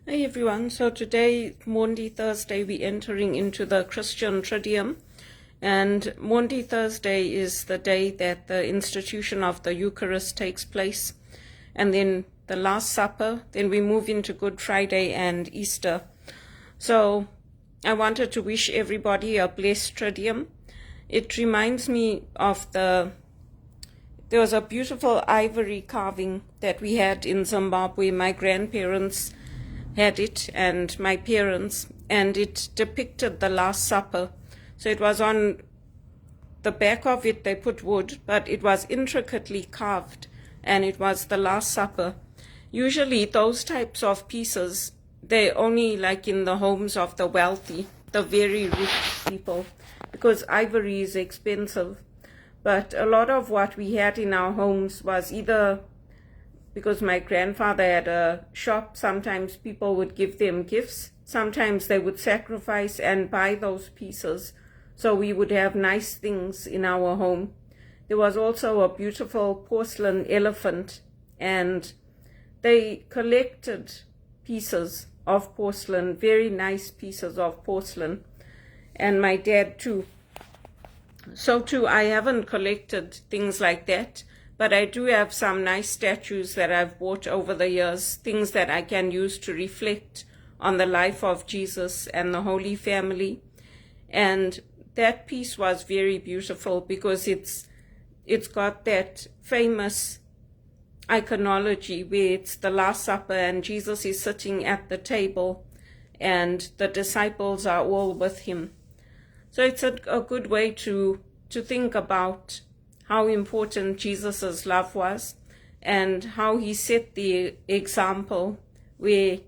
Hey everyone, so today, Maundy Thursday, we're entering into the Christian Tridium, and Maundy Thursday is the day that the institution of the Eucharist takes place, and then the Last Supper, then we move into Good Friday and Easter. So I wanted to wish everybody a blessed Tridium. It reminds me of there was a beautiful ivory carving that we had in Zimbabwe. My grandparents had it and my parents, and it depicted the Last Supper. So it was on the back of it, they put wood, but it was intricately carved, and it was the Last Supper. Usually those types of pieces, they're only like in the homes of the wealthy, the very rich people, because ivory is expensive. But a lot of what we had in our homes was either because my grandfather had a shop, sometimes people would give them gifts. Sometimes they would sacrifice and buy those pieces, so we would have nice things in our home. There was also a beautiful porcelain elephant, and they collected pieces of porcelain, very nice pieces of porcelain, and my dad too. So too, I haven't collected things like that, but I do have some nice statues that I've bought over the years, things that I can use to reflect on the life of Jesus and the Holy Family. And that piece was very beautiful because it's got that famous iconology where it's the Last Supper and Jesus is sitting at the table and the disciples are all with him. So it's a good way to think about how important Jesus' love was and how he set the example where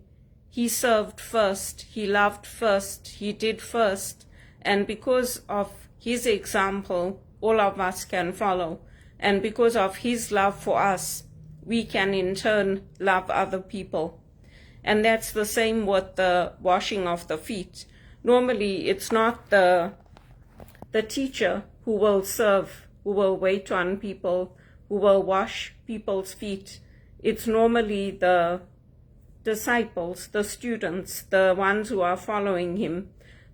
he served first, he loved first, he did first, and because of his example, all of us can follow. And because of his love for us, we can in turn love other people. And that's the same with the washing of the feet. Normally, it's not the teacher who will serve, who will wait on people, who will wash people's feet. It's normally the disciples, the students, the ones who are following him.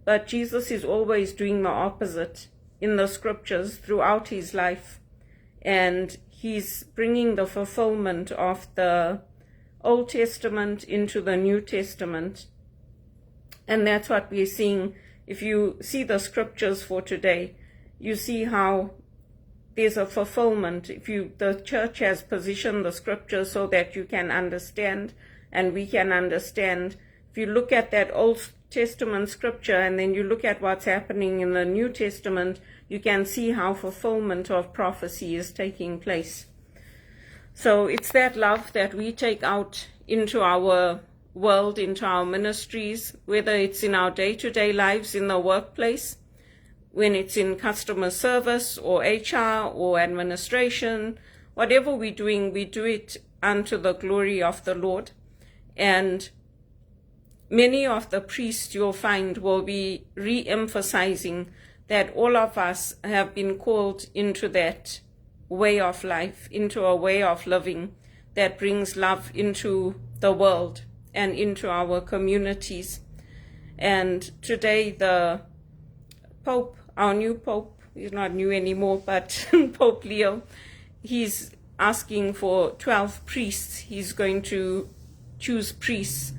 But Jesus is always doing the opposite in the scriptures throughout his life. And he's bringing the fulfillment of the Old Testament into the New Testament. And that's what we're seeing. If you see the scriptures for today, you see how there's a fulfillment. The church has positioned the scriptures so that you can understand and we can understand. If you look at that Old Testament scripture and then you look at what's happening in the New Testament, you can see how fulfillment of prophecy is taking place. So it's that love that we take out into our world, into our ministries, whether it's in our day-to-day lives in the workplace, when it's in customer service or HR or administration, whatever we're doing, we do it unto the glory of the Lord. And many of the priests you'll find will be re-emphasizing that all of us have been called into that way of life, into a way of living that brings love into the world and into our communities. And today the Pope, our new Pope, he's not new anymore, but Pope Leo, he's asking for 12 priests. He's going to choose priests.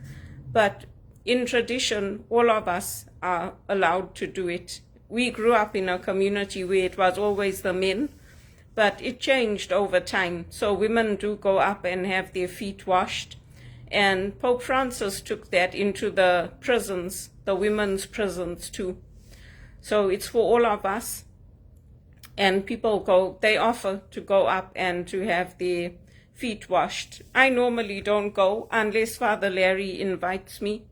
But in tradition, all of us are allowed to do it. We grew up in a community where it was always the men, but it changed over time. So women do go up and have their feet washed. And Pope Francis took that into the prisons, the women's prisons too. So it's for all of us. And people they offer to go up and to have their feet washed. I normally don't go unless Father Larry invites me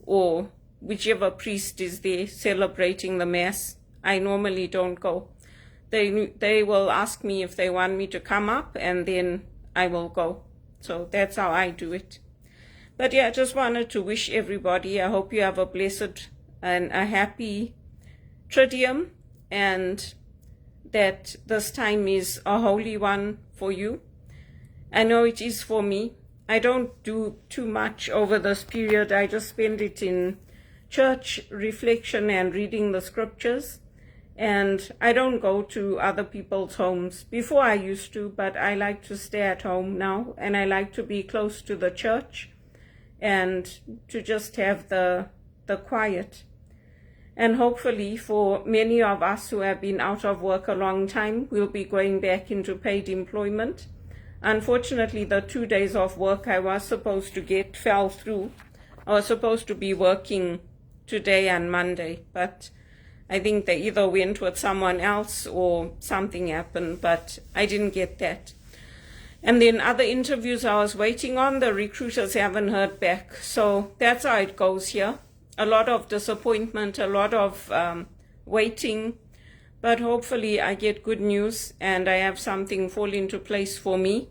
or whichever priest is there celebrating the Mass. I normally don't go. They will ask me if they want me to come up, and then I will go. So that's how I do it. But yeah, I just wanted to wish everybody, I hope you have a blessed and a happy Tridium, and that this time is a holy one for you. I know it is for me. I don't do too much over this period. I just spend it in church reflection and reading the scriptures. And I don't go to other people's homes. Before I used to, but I like to stay at home now, and I like to be close to the church and to just have the quiet. And hopefully for many of us who have been out of work a long time, we'll be going back into paid employment. Unfortunately, the 2 days of work I was supposed to get fell through. I was supposed to be working today and Monday, but I think they either went with someone else or something happened, but I didn't get that. And then other interviews I was waiting on, the recruiters haven't heard back. So that's how it goes here. A lot of disappointment, a lot of waiting, but hopefully I get good news and I have something fall into place for me.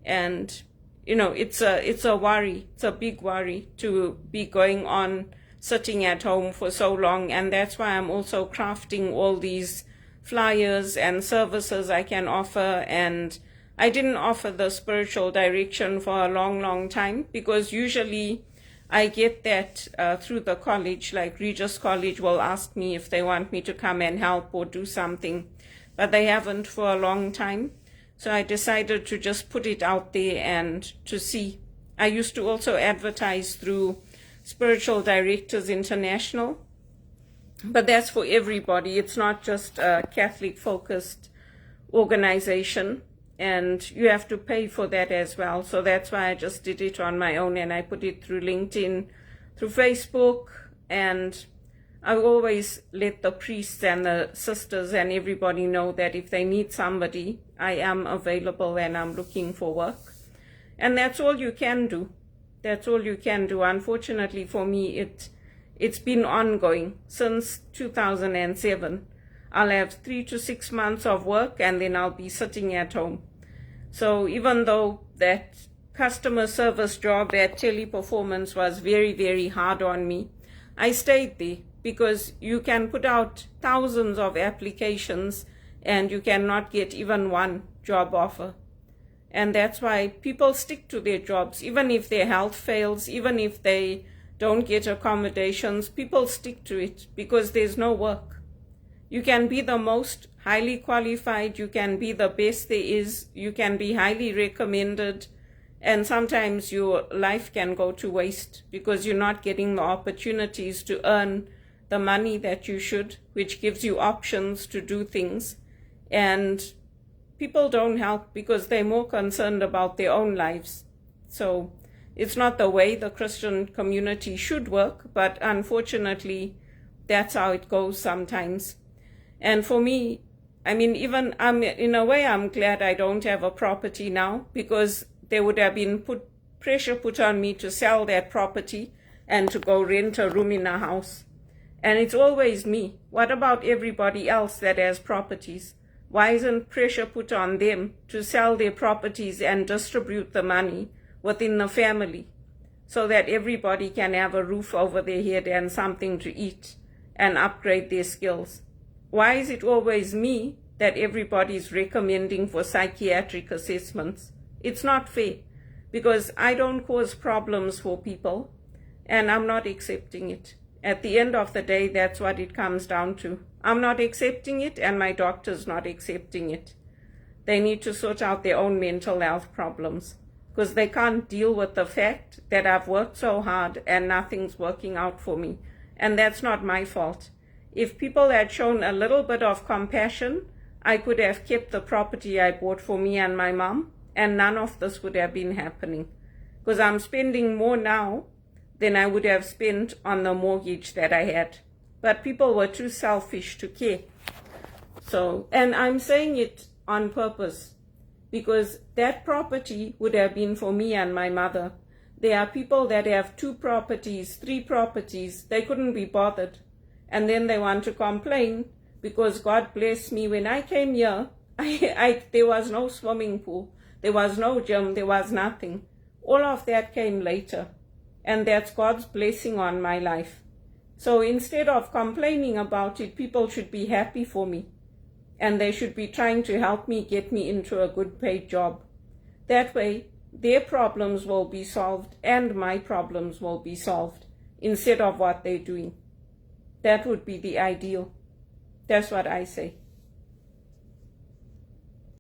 And, you know, it's a worry, it's a big worry to be going on sitting at home for so long, and that's why I'm also crafting all these flyers and services I can offer. And I didn't offer the spiritual direction for a long time, because usually I get that through the college, like Regis College will ask me if they want me to come and help or do something, but they haven't for a long time. So I decided to just put it out there and to see. I used to also advertise through Spiritual Directors International, but that's for everybody. It's not just a Catholic focused organization, and you have to pay for that as well. So that's why I just did it on my own, and I put it through LinkedIn, through Facebook, and I always let the priests and the sisters and everybody know that if they need somebody, I am available and I'm looking for work. And that's all you can do. That's all you can do. Unfortunately for me, it's been ongoing since 2007. I'll have 3 to 6 months of work and then I'll be sitting at home. So even though that customer service job at Teleperformance was very hard on me, I stayed there, because you can put out thousands of applications and you cannot get even one job offer. And that's why people stick to their jobs. Even if their health fails, even if they don't get accommodations, people stick to it because there's no work. You can be the most highly qualified, you can be the best there is, you can be highly recommended, and sometimes your life can go to waste because you're not getting the opportunities to earn the money that you should, which gives you options to do things. And people don't help because they're more concerned about their own lives. So it's not the way the Christian community should work, but unfortunately, that's how it goes sometimes. And for me, I mean, even in a way, I'm glad I don't have a property now, because there would have been pressure put on me to sell that property and to go rent a room in a house. And it's always me. What about everybody else that has properties? Why isn't pressure put on them to sell their properties and distribute the money within the family so that everybody can have a roof over their head and something to eat and upgrade their skills? Why is it always me that everybody's recommending for psychiatric assessments? It's not fair, because I don't cause problems for people and I'm not accepting it. At the end of the day, that's what it comes down to. I'm not accepting it and my doctor's not accepting it. They need to sort out their own mental health problems, because they can't deal with the fact that I've worked so hard and nothing's working out for me. And that's not my fault. If people had shown a little bit of compassion, I could have kept the property I bought for me and my mom, and none of this would have been happening, because I'm spending more now than I would have spent on the mortgage that I had. But people were too selfish to care. So, and I'm saying it on purpose, because that property would have been for me and my mother. There are people that have 2 properties, 3 properties, they couldn't be bothered. And then they want to complain because God bless me. When I came here, there was no swimming pool, there was no gym, there was nothing. All of that came later. And that's God's blessing on my life. So instead of complaining about it, people should be happy for me. And they should be trying to help me get me into a good paid job. That way, their problems will be solved and my problems will be solved instead of what they're doing. That would be the ideal. That's what I say.